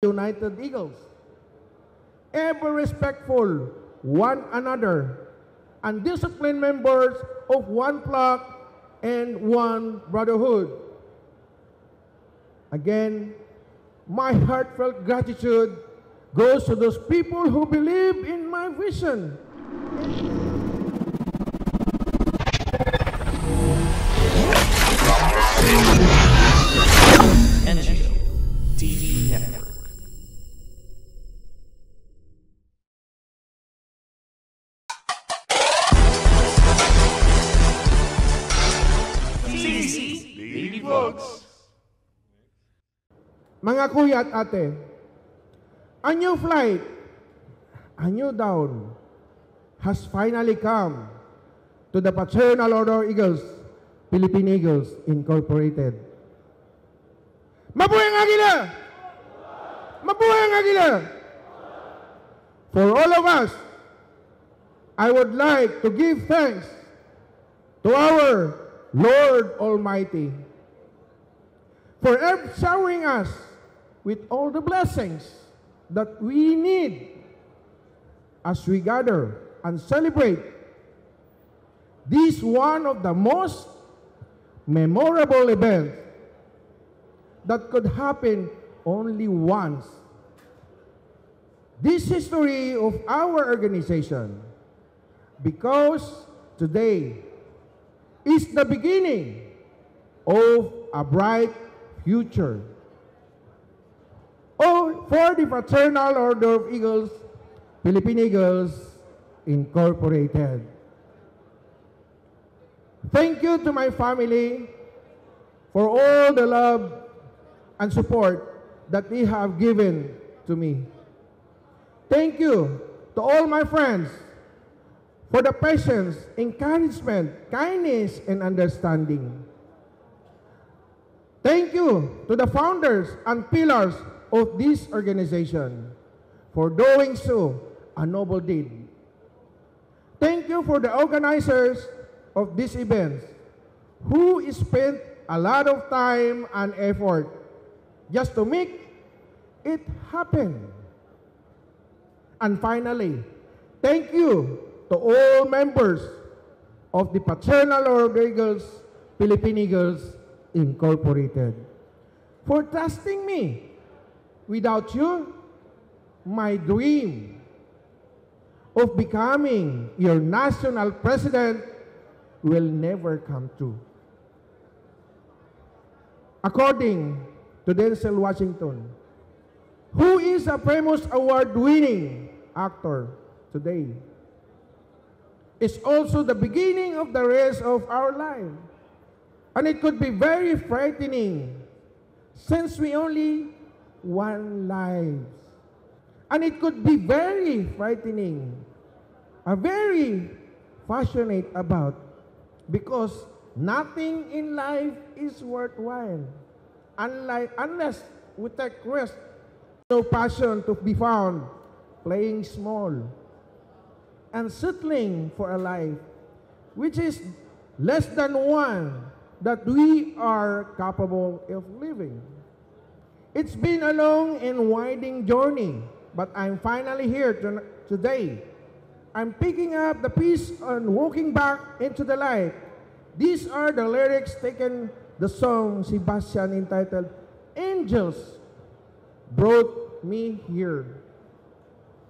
United Eagles, ever respectful one another, and disciplined members of one flock and one brotherhood. Again, my heartfelt gratitude goes to those people who believe in my vision. NGO TV Network. Baby Vlogs. Mga kuya at ate, a new flight, a new dawn has finally come to the Fraternal Order of Eagles, Philippine Eagles Incorporated. Mabuhay ang Agila! Mabuhay ang Agila! For all of us, I would like to give thanks to our Lord Almighty for showering us with all the blessings that we need as we gather and celebrate this one of the most memorable events that could happen only once. This history of our organization, because today is the beginning of a bright future. For the Fraternal Order of Eagles, Philippine Eagles Incorporated. Thank you to my family for all the love and support that they have given to me. Thank you to all my friends for the patience, encouragement, kindness, and understanding. Thank you to the founders and pillars of this organization for doing so a noble deed. Thank you for the organizers of these events who spent a lot of time and effort just to make it happen. And finally, thank you to all members of the Fraternal Order of Eagles, Philippine Eagles Incorporated, for trusting me. Without you, my dream of becoming your national president will never come true. According to Denzel Washington, who is a famous award-winning actor today, is also the beginning of the rest of our life. And it could be very frightening since we only one life. And it could be very frightening, very passionate about, because nothing in life is worthwhile unless we take risk. No passion to be found playing small and settling for a life which is less than one that we are capable of living. It's been a long and winding journey, but I'm finally here today. I'm picking up the piece and walking back into the light. These are the lyrics taken the song Sebastian entitled Angels Brought Me Here.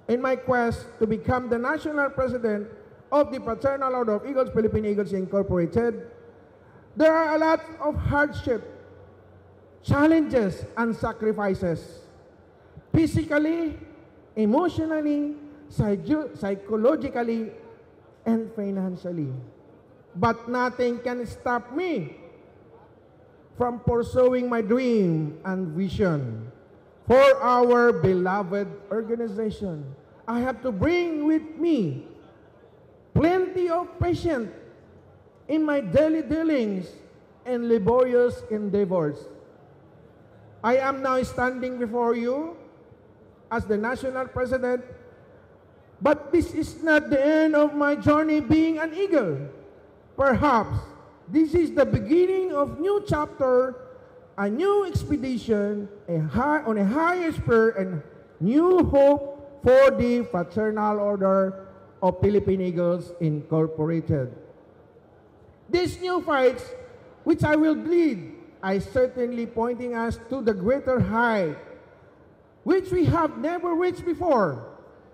In my quest to become the national president of the Fraternal Order of Eagles, Philippine Eagles Incorporated, there are a lot of hardship, challenges, and sacrifices, physically, emotionally, psychologically, and financially. But nothing can stop me from pursuing my dream and vision for our beloved organization. I have to bring with me plenty of patience in my daily dealings and laborious endeavors. I am now standing before you as the national president, but this is not the end of my journey being an eagle. Perhaps this is the beginning of new chapter a new expedition on a higher spur and new hope for the Fraternal Order of Philippine Eagles Incorporated. These new fights, which I will lead, are certainly pointing us to the greater height, which we have never reached before,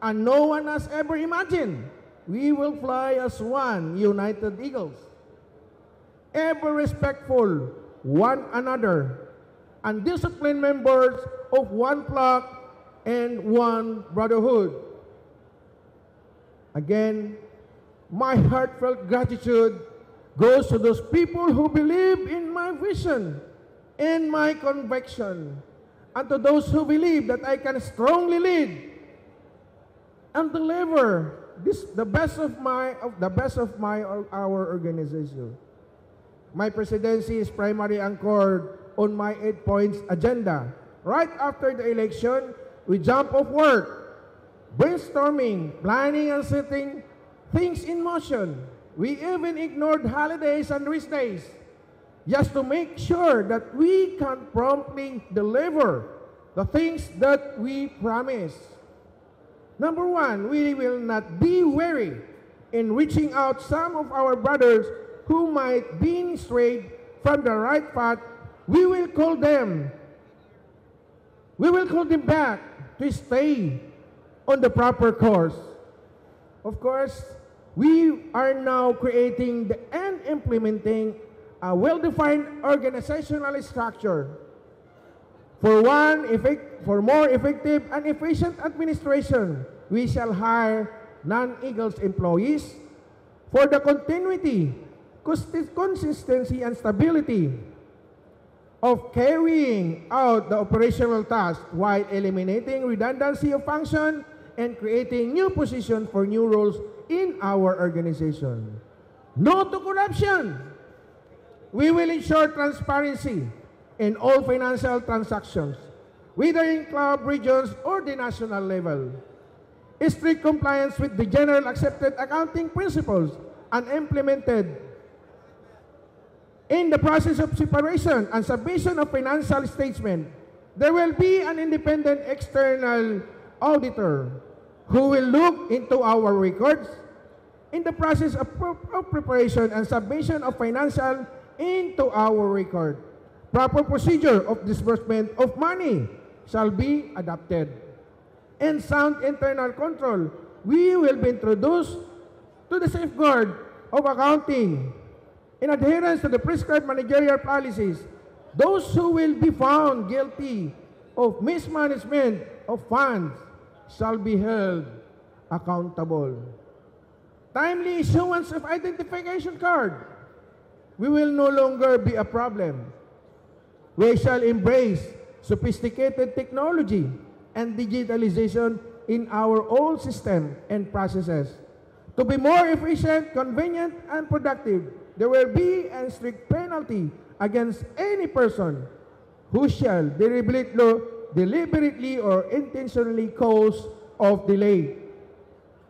and no one has ever imagined. We will fly as one united eagles, ever respectful one another, and disciplined members of one flock and one brotherhood. Again, my heartfelt gratitude goes to those people who believe in my vision and my conviction, and to those who believe that I can strongly lead and deliver the best of our organization. My presidency is primarily anchored on my 8 points agenda. Right after the election, we jump off work, brainstorming, planning, and setting things in motion. We even ignored holidays and rest days just to make sure that we can promptly deliver the things that we promise. Number one, we will not be wary in reaching out some of our brothers who might be strayed from the right path. We will call them back to stay on the proper course. Of course, we are now creating and implementing a well-defined organizational structure for more effective and efficient administration. We shall hire non-Eagles employees for the continuity, consistency, and stability of carrying out the operational tasks while eliminating redundancy of function and creating new positions for new roles in our organization. No to corruption. We will ensure transparency in all financial transactions, whether in club, regions, or the national level. Strict compliance with the general accepted accounting principles and implemented in the process of separation and submission of financial statement. There will be an independent external auditor who will look into our records in the process of preparation and submission of financial into our record. Proper procedure of disbursement of money shall be adopted. And sound internal control will be introduced to the safeguard of accounting in adherence to the prescribed managerial policies. Those who will be found guilty of mismanagement of funds shall be held accountable. Timely issuance of identification card will no longer be a problem. We shall embrace sophisticated technology and digitalization in our own system and processes. To be more efficient, convenient, and productive, there will be a strict penalty against any person who shall deliberately or intentionally cause of delay.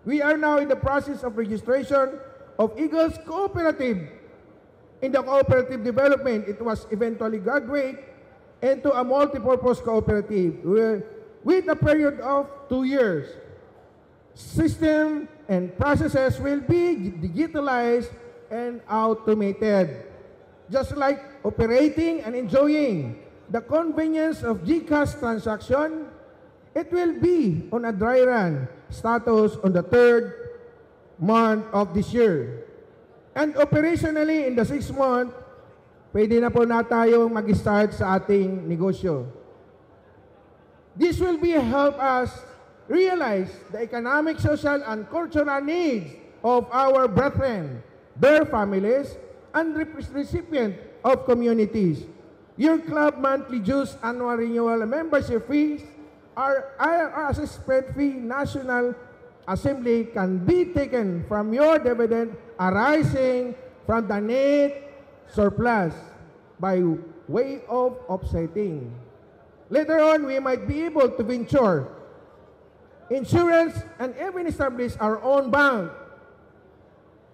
We are now in the process of registration of Eagles Cooperative. In the cooperative development, it was eventually graduated into a multi-purpose cooperative with a period of 2 years. System and processes will be digitalized and automated. Just like operating and enjoying the convenience of GCash transaction, it will be on a dry run status on the 3rd month of this year. And operationally, in the 6th month, pwede na po na tayong mag-start sa ating negosyo. This will help us realize the economic, social, and cultural needs of our brethren, their families, and recipient of communities. Your club monthly dues, annual renewal membership fees, our assessment fee, National Assembly can be taken from your dividend arising from the net surplus by way of offsetting. Later on, we might be able to venture insurance and even establish our own bank.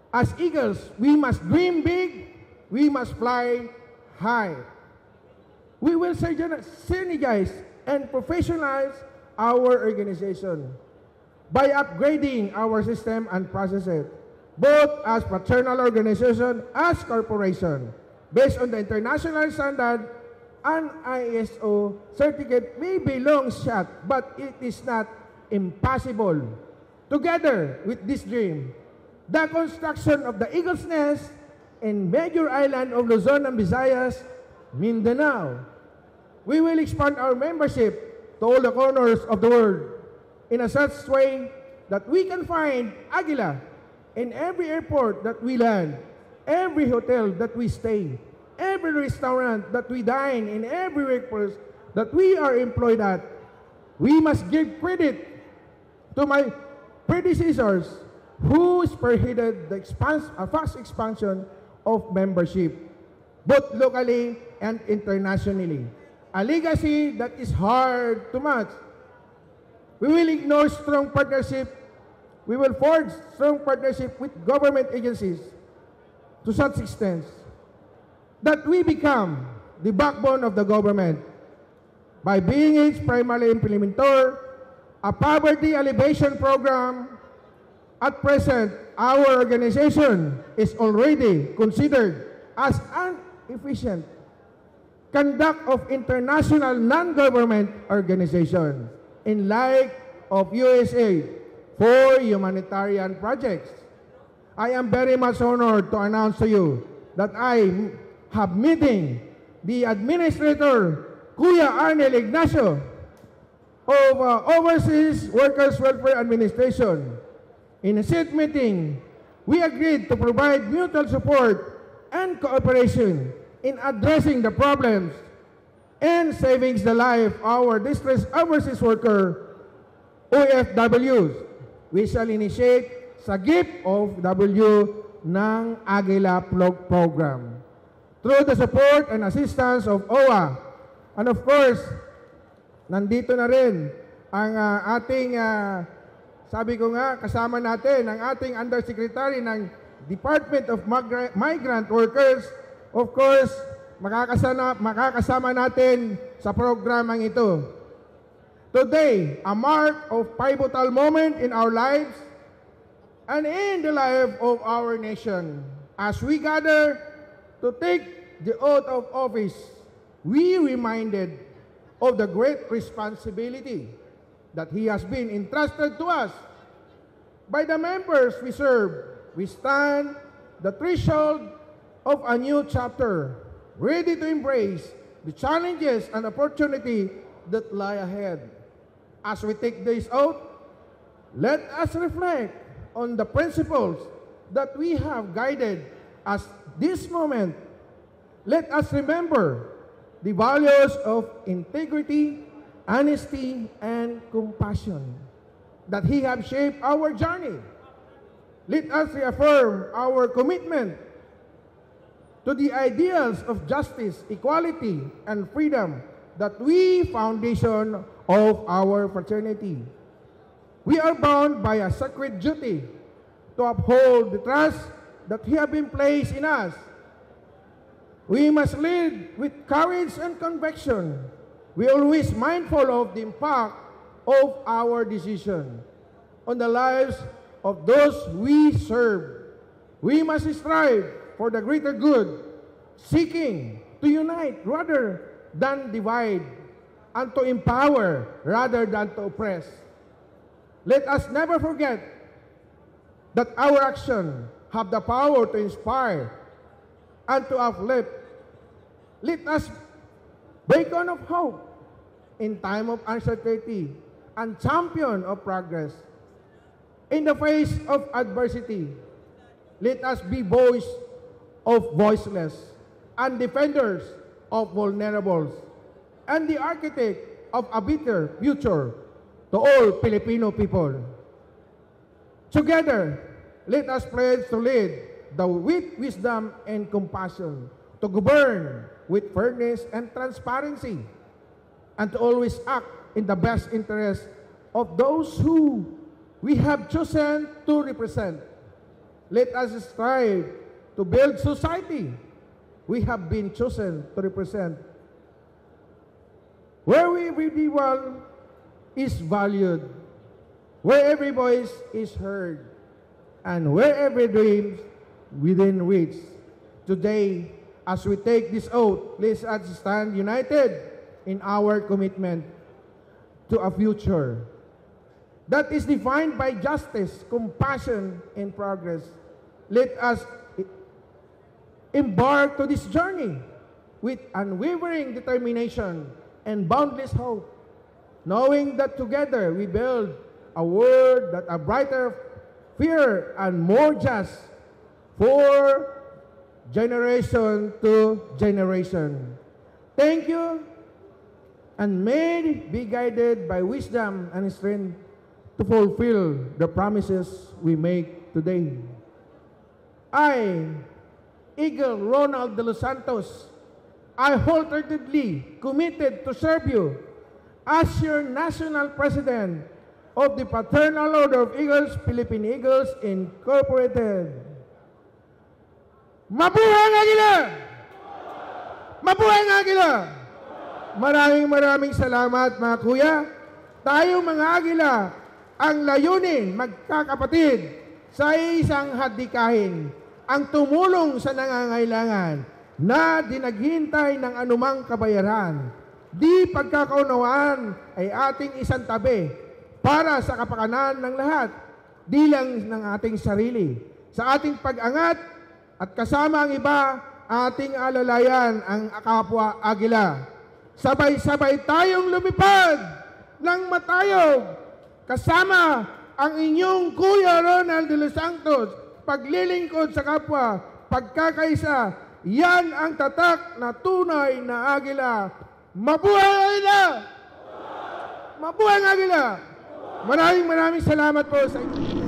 As Eagles, we must dream big, we must fly high. We will synergize and professionalize our organization by upgrading our system and processes, both as fraternal organization as corporation, based on the international standard. An ISO certificate may be long shot, but it is not impossible. Together with this dream, the construction of the Eagle's Nest in major island of Luzon and Visayas, Mindanao, we will expand our membership to all the corners of the world in a such way that we can find Aguila in every airport that we land, every hotel that we stay, every restaurant that we dine, in every workplace that we are employed at. We must give credit to my predecessors who spearheaded the fast expansion of membership, both locally and internationally. A legacy that is hard to match. We will ignore strong partnership. We will forge strong partnership with government agencies to such extent that we become the backbone of the government by being its primary implementer, a poverty alleviation program. At present, our organization is already considered as an efficient conduct of international non-government organization in like of USA for humanitarian projects. I am very much honored to announce to you that I have meeting the Administrator, Kuya Arnel Ignacio of Overseas Workers Welfare Administration. In a said meeting, we agreed to provide mutual support and cooperation in addressing the problems and saving the life of our distressed overseas worker, OFWs. We shall initiate sa gift of W ng Aguila Plug Program through the support and assistance of OWA. And of course, nandito na rin ang ating, sabi ko nga, kasama natin ang ating Undersecretary ng Department of Migrant Workers. Of course, makakasama natin sa programang ito. Today, a mark of pivotal moment in our lives and in the life of our nation. As we gather to take the oath of office, we reminded of the great responsibility that he has been entrusted to us by the members we serve. We stand the threshold of a new chapter, ready to embrace the challenges and opportunity that lie ahead. As we take this oath, let us reflect on the principles that we have guided us this moment. Let us remember the values of integrity, honesty, and compassion that He have shaped our journey. Let us reaffirm our commitment to the ideals of justice, equality, and freedom that we foundation of our fraternity. We are bound by a sacred duty to uphold the trust that He have been placed in us. We must lead with courage and conviction. We are always mindful of the impact of our decision on the lives of those we serve. We must strive for the greater good, seeking to unite rather than divide, and to empower rather than to oppress. Let us never forget that our actions have the power to inspire and to uplift. Let us beacon of hope in time of uncertainty and champion of progress. In the face of adversity, let us be voice of voiceless and defenders of vulnerables and the architect of a better future to all Filipino people. Together, let us pledge to lead with wisdom and compassion, to govern with fairness and transparency, and to always act in the best interest of those who we have chosen to represent. Let us strive to build society we have been chosen to represent. where every individual is valued, where every voice is heard, and where every dream within reach. Today, as we take this oath, let us stand united in our commitment to a future that is defined by justice, compassion, and progress. Let us embark to this journey with unwavering determination and boundless hope, knowing that together we build a world that a brighter, fairer, and more just for generation to generation. Thank you, and may be guided by wisdom and strength to fulfill the promises we make today. I, Eagle Ronald Delos Santos, I wholeheartedly committed to serve you as your National President of the Fraternal Order of Eagles, Philippine Eagles Incorporated. Mabuhay ang Agila! Mabuhay ang Agila! Maraming salamat mga kuya. Tayong mga Agila, ang layunin, magkakapatid, sa isang hadikahin, ang tumulong sa nangangailangan na dinaghintay ng anumang kabayaran. Di pagkakaunawaan ay ating isang tabi para sa kapakanan ng lahat, di lang ng ating sarili. Sa ating pag-angat at kasama ang iba, ating alalayan ang kapwa Agila. Sabay-sabay tayong lumipad ng matayog kasama ang inyong Kuya Ronald Delos Santos, paglilingkod sa kapwa, pagkakaisa, yan ang tatak na tunay na Agila. Mabuhay ang Agila! Mabuhay ang Agila! Maraming salamat po sa inyo.